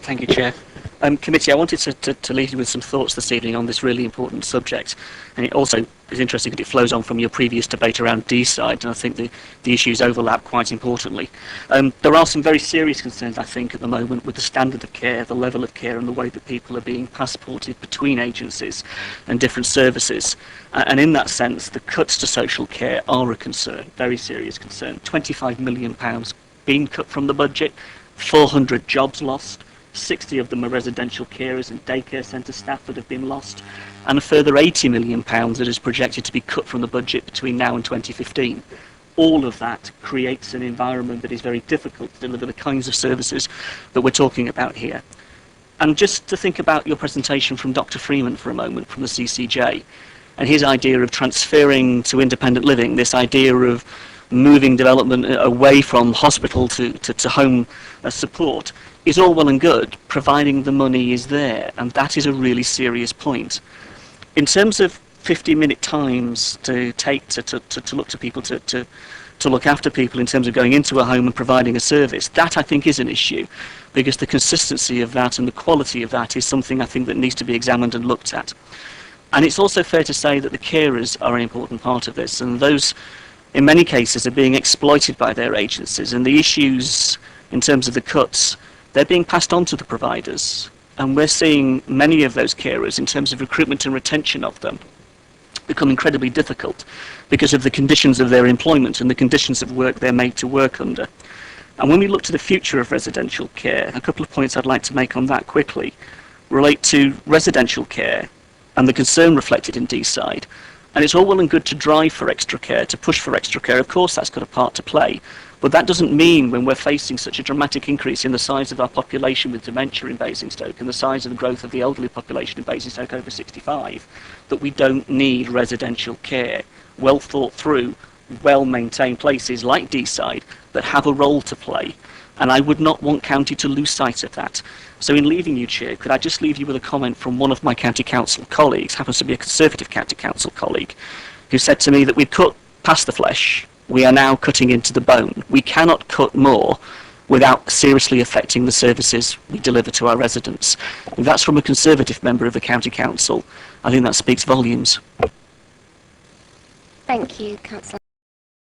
Thank you, Chair. Committee, I wanted to leave you with some thoughts this evening on this really important subject. And it also is interesting that it flows on from your previous debate around D-side, and I think the issues overlap quite importantly. There are some very serious concerns, I think, at the moment with the standard of care, the level of care, and the way that people are being passported between agencies and different services. And in that sense, the cuts to social care are a concern, very serious concern. £25 million being cut from the budget, 400 jobs lost, 60 of them are residential carers and daycare centre staff that have been lost, and a further £80 million that is projected to be cut from the budget between now and 2015. All of that creates an environment that is very difficult to deliver the kinds of services that we're talking about here. And just to think about your presentation from Dr. Freeman for a moment, from the CCJ, and his idea of transferring to independent living, this idea of moving development away from hospital to home support, is all well and good, providing the money is there, and that is a really serious point. In terms of 50-minute times to take to look to people, to look after people in terms of going into a home and providing a service, that I think is an issue, because the consistency of that and the quality of that is something I think that needs to be examined and looked at. And it's also fair to say that the carers are an important part of this, and those in many cases are being exploited by their agencies, and the issues in terms of the cuts, they're being passed on to the providers, and we're seeing many of those carers, in terms of recruitment and retention of them, become incredibly difficult because of the conditions of their employment and the conditions of work they're made to work under. And when we look to the future of residential care, a couple of points I'd like to make on that quickly relate to residential care and the concern reflected in D-side. And it's all well and good to drive for extra care, to push for extra care. Of course, that's got a part to play. But that doesn't mean, when we're facing such a dramatic increase in the size of our population with dementia in Basingstoke and the size of the growth of the elderly population in Basingstoke over 65, that we don't need residential care. Well thought through, well maintained places like D-side that have a role to play. And I would not want county to lose sight of that. So in leaving you, Chair, could I just leave you with a comment from one of my county council colleagues, happens to be a Conservative county council colleague, who said to me that we've cut past the flesh, we are now cutting into the bone. We cannot cut more without seriously affecting the services we deliver to our residents. If that's from a Conservative member of the county council, I think that speaks volumes. Thank you, Councillor.